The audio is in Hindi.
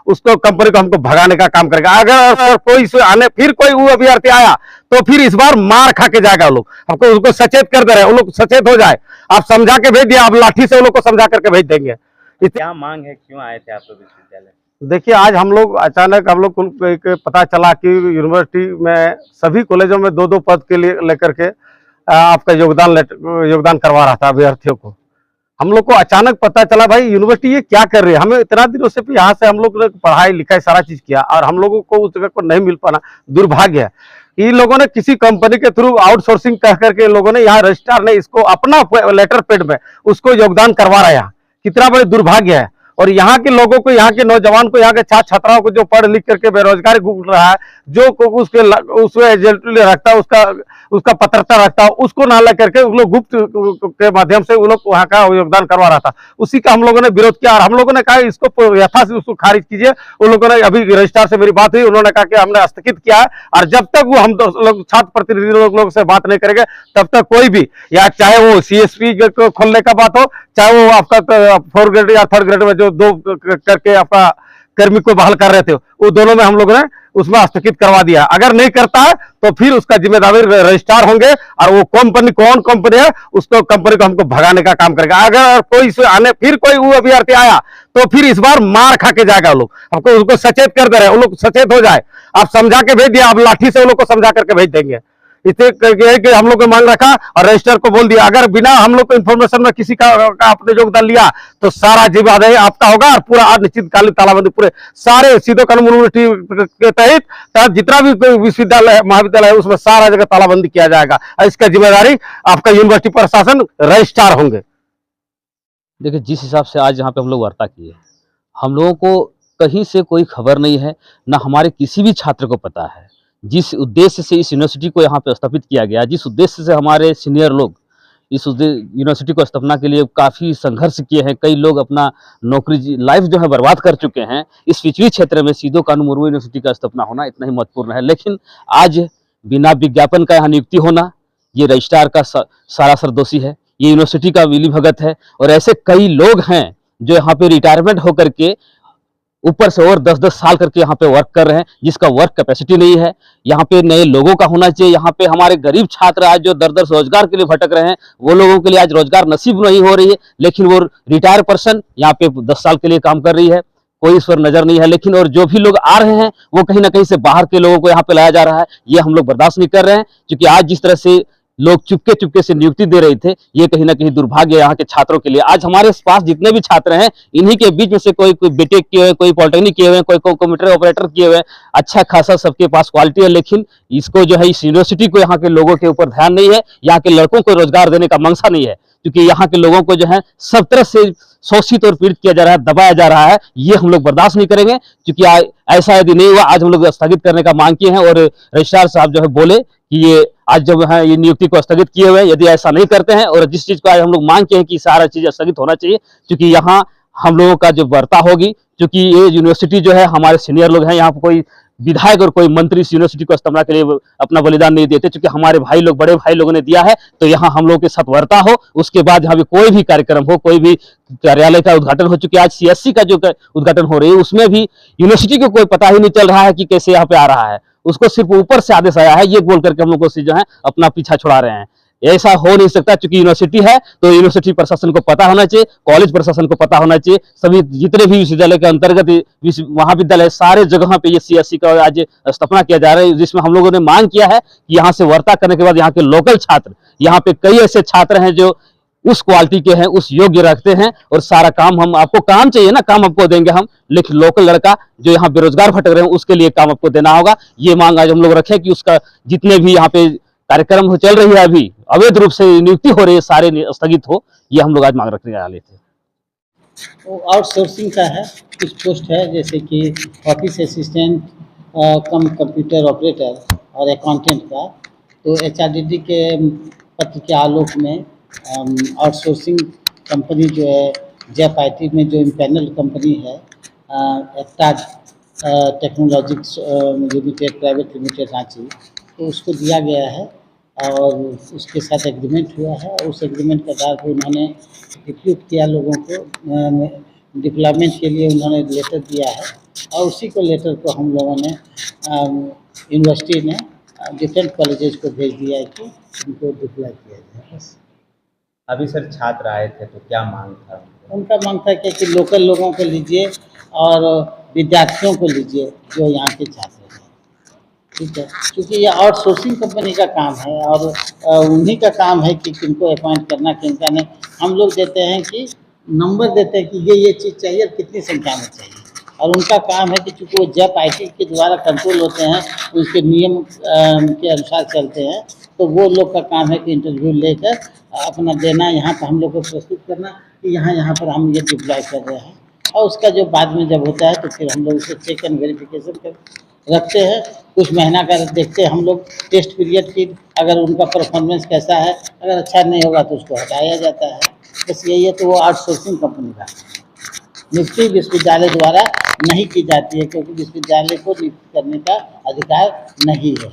उसको कंपनी को हमको भगाने का काम करेगा। अगर कोई आने फिर कोई वो अभ्यर्थी आया तो फिर इस बार मार खा के जाएगा। वो लोग हमको उसको सचेत कर दे रहे हैं, वो लोग सचेत हो जाए। आप समझा के भेज दिया, आप लाठी से वो लोग को समझा करके भेज देंगे। क्या मांग है, क्यों आए थे आप लोग विश्वविद्यालय? देखिए, आज हम लोग अचानक हम लोग को पता चला कि यूनिवर्सिटी में सभी कॉलेजों में 2-2 पद के लिए लेकर के आपका योगदान करवा रहा था अभ्यर्थियों को। हम लोग को अचानक पता चला भाई यूनिवर्सिटी ये क्या कर रही है। हमें इतना दिनों से यहाँ से हम लोग ने पढ़ाई लिखाई सारा चीज किया और हम लोगों को उस जगह को नहीं मिल पाना दुर्भाग्य है। इन लोगों ने किसी कंपनी के थ्रू आउटसोर्सिंग कह करके लोगों ने यहाँ रजिस्ट्रार ने इसको अपना लेटर पेड में उसको योगदान करवा रहा है। यहाँ कितना बड़े दुर्भाग्य है। और यहाँ के लोगों को, यहाँ के नौजवान को, यहाँ के छात्र छात्राओं को जो पढ़ लिख करके बेरोजगार घूम रहा है, जो उसको एजेंट रखता है, उसका पात्रता रखता है, उसको ना लेकर के उन लोग गुप्त के माध्यम से उन लोग वहाँ का योगदान करवा रहा था। उसी का हम लोगों ने विरोध किया और हम लोगों ने कहा इसको यथाशीघ्र उसको खारिज कीजिए। उन लोगों ने अभी रजिस्ट्रार से मेरी बात हुई, उन्होंने कहा कि हमने स्थगित किया है और जब तक वो हम लोग छात्र प्रतिनिधि लोग से बात नहीं करेंगे तब तक कोई भी, या चाहे वो CSP को खोलने का बात हो, चाहे वो आपका 4th ग्रेड या 3rd ग्रेड में जो 2 करके आपका कर्मी को बहाल कर रहे थे, वो दोनों में हम लोगों ने उसमें स्थगित करवा दिया। अगर नहीं करता है तो फिर उसका जिम्मेदारी रजिस्ट्रार होंगे और वो कंपनी कौन कंपनी है उसको कंपनी को हमको भगाने का काम करेगा। अगर कोई आने फिर कोई वो अभ्यर्थी आया तो फिर इस बार मार खा के जाएगा। वो लोग हमको उसको सचेत कर दे रहे हैं, वो लोग सचेत हो जाए। आप समझा के भेज दिया, आप लाठी से वो लोग को समझा करके भेज देंगे। इतने कि हम लोग को मांग रखा और रजिस्टर को बोल दिया अगर बिना हम लोग को इन्फॉर्मेशन में किसी का आपने योगदान लिया तो सारा जिम्मेदारी आपका होगा और पूरा अनिश्चितकालीन तालाबंदी पूरे सारे सीधो कानून यूनिवर्सिटी के तहत जितना भी विश्वविद्यालय महाविद्यालय है उसमें सारा जगह तालाबंदी किया जाएगा। इसका जिम्मेदारी आपका यूनिवर्सिटी प्रशासन रजिस्ट्रार होंगे। देखिए, जिस हिसाब से आज यहाँ पे हम लोग वार्ता किए, हम लोगों को कहीं से कोई खबर नहीं है, ना हमारे किसी भी छात्र को पता है। जिस उद्देश्य से इस यूनिवर्सिटी को यहाँ पे स्थापित किया गया, जिस उद्देश्य से हमारे सीनियर लोग इस यूनिवर्सिटी को स्थापना के लिए काफ़ी संघर्ष किए हैं, कई लोग अपना नौकरी लाइफ जो है बर्बाद कर चुके हैं, इस पिछड़ी क्षेत्र में सीधो कानू मुर्मू यूनिवर्सिटी का स्थापना होना इतना ही महत्वपूर्ण है। लेकिन आज बिना विज्ञापन का यहाँ नियुक्ति होना, ये रजिस्ट्रार का सरासर दोषी है, ये यूनिवर्सिटी का मिलीभगत है। और ऐसे कई लोग हैं जो यहाँ पे रिटायरमेंट होकर के ऊपर से और 10-10 साल करके यहाँ पे वर्क कर रहे हैं, जिसका वर्क कैपेसिटी नहीं है। यहाँ पे नए लोगों का होना चाहिए। यहाँ पे हमारे गरीब छात्र आज जो दर दर रोजगार के लिए भटक रहे हैं, वो लोगों के लिए आज रोजगार नसीब नहीं हो रही है। लेकिन वो रिटायर पर्सन यहाँ पे 10 साल के लिए काम कर रही है, कोई इस पर नजर नहीं है। लेकिन और जो भी लोग आ रहे हैं वो कहीं ना कहीं से बाहर के लोगों को यहाँ पे लाया जा रहा है, ये हम लोग बर्दाश्त नहीं कर रहे हैं। क्योंकि आज जिस तरह से लोग चुपके चुपके से नियुक्ति दे रहे थे, ये कहीं ना कहीं दुर्भाग्य है यहाँ के छात्रों के लिए। आज हमारे पास जितने भी छात्र हैं, इन्हीं के बीच में से कोई बीटेक किए हुए, कोई पॉलिटेक्निक किए हुए, कोई कंप्यूटर ऑपरेटर किए हुए, अच्छा खासा सबके पास क्वालिटी है। लेकिन इसको जो है इस यूनिवर्सिटी को यहाँ के लोगों के ऊपर ध्यान नहीं है, यहाँ के लड़कों को रोजगार देने का मंशा नहीं है। क्योंकि यहाँ के लोगों को जो है सब तरह से शोषित और पीड़ित किया जा रहा है, दबाया जा रहा है, ये हम लोग बर्दाश्त नहीं करेंगे। क्योंकि ऐसा यदि नहीं हुआ, आज हम लोग स्थगित करने का मांग किए हैं और रजिस्ट्रार साहब जो है बोले कि ये आज जब है ये नियुक्ति को स्थगित किए हुए, यदि ऐसा नहीं करते हैं और जिस चीज को आज हम लोग मांग किए हैं कि सारा चीज स्थगित होना चाहिए, क्योंकि यहाँ हम लोगों का जो वार्ता होगी, क्योंकि ये यूनिवर्सिटी जो है हमारे सीनियर लोग हैं, यहाँ पर कोई विधायक और कोई मंत्री इस यूनिवर्सिटी को स्थापना के लिए अपना बलिदान नहीं देते। क्योंकि हमारे भाई लोग, बड़े भाई लोगों ने दिया है, तो यहाँ हम लोग के साथ वार्ता हो, उसके बाद यहाँ पे कोई भी कार्यक्रम हो, कोई भी कार्यालय का उद्घाटन हो। चुकी आज CSC का जो उद्घाटन हो रही है, उसमें भी यूनिवर्सिटी को कोई पता ही नहीं चल रहा है कि कैसे यहाँ पे आ रहा है, उसको सिर्फ ऊपर से आदेश आया है, ये बोल करके हम लोग को जो है अपना पीछा छुड़ा रहे हैं। ऐसा हो नहीं सकता। क्योंकि यूनिवर्सिटी है तो यूनिवर्सिटी प्रशासन को पता होना चाहिए, कॉलेज प्रशासन को पता होना चाहिए, सभी जितने भी विश्वविद्यालय के अंतर्गत महाविद्यालय सारे जगह पे ये CSC का आज स्थापना किया जा रहा है। जिसमें हम लोगों ने मांग किया है कि यहाँ से वार्ता करने के बाद यहाँ के लोकल छात्र, यहाँ पे कई ऐसे छात्र हैं जो उस क्वालिटी के हैं, उस योग्य रखते हैं, और सारा काम हम आपको काम चाहिए ना, काम आपको देंगे हम, लेकिन लोकल लड़का जो यहाँ बेरोजगार भटक रहे हैं उसके लिए काम आपको देना होगा। ये मांग आज हम लोग रखें कि उसका जितने भी यहाँ पे कार्यक्रम चल रही है, अभी अवैध रूप से नियुक्ति हो रही है, सारे स्थगित हो, ये हम लोग आज मांग रखने वाले थे। तो आउटसोर्सिंग का है, कुछ पोस्ट है जैसे कि ऑफिस असिस्टेंट कम कंप्यूटर ऑपरेटर और अकाउंटेंट का। तो HRDD के पत्र के आलोक में आउटसोर्सिंग कंपनी जो है जेप IT में जो इम्पैनल कंपनी है एक्टाज टेक्नोलॉजिक्स लिमिटेड प्राइवेट लिमिटेड रांची, तो उसको दिया गया है और उसके साथ एग्रीमेंट हुआ है। और उस एग्रीमेंट के आधार पर उन्होंने रिक्रूट किया लोगों को, डिप्लॉयमेंट के लिए उन्होंने लेटर दिया है और उसी को लेटर को हम लोगों ने यूनिवर्सिटी ने डिफरेंट कॉलेजेस को भेज दिया है कि उनको डिप्लाई किया जाए। बस अभी सर छात्र आए थे तो क्या मांग था उनका? उनका मांग था कि लोकल लोगों को लीजिए और विद्यार्थियों को लीजिए जो यहाँ के छात्र हैं, ठीक है, क्योंकि ये आउटसोर्सिंग कंपनी का काम है और उन्हीं का काम है कि किनको अपॉइंट करना किनका नहीं। हम लोग देते हैं कि नंबर देते हैं कि ये चीज़ चाहिए और कितनी संख्या में चाहिए, और उनका काम है कि चूँकि वो जब आईटी के द्वारा कंट्रोल होते हैं उसके नियम के अनुसार चलते हैं, तो वो लोग का काम है कि इंटरव्यू लेकर अपना देना, यहाँ पर हम लोग को प्रस्तुत करना कि यहाँ पर हम ये डिप्लॉय कर रहे हैं, और उसका जो बाद में जब होता है तो फिर हम लोग उसे चेक एंड वेरिफिकेशन कर रखते हैं। कुछ महीना का देखते हैं हम लोग टेस्ट पीरियड की, अगर उनका परफॉर्मेंस कैसा है, अगर अच्छा नहीं होगा तो उसको हटाया जाता है। बस यही है, तो वो आउटसोर्सिंग कंपनी का नियुक्ति विश्वविद्यालय द्वारा नहीं की जाती है, क्योंकि विश्वविद्यालय को नियुक्त करने का अधिकार नहीं है।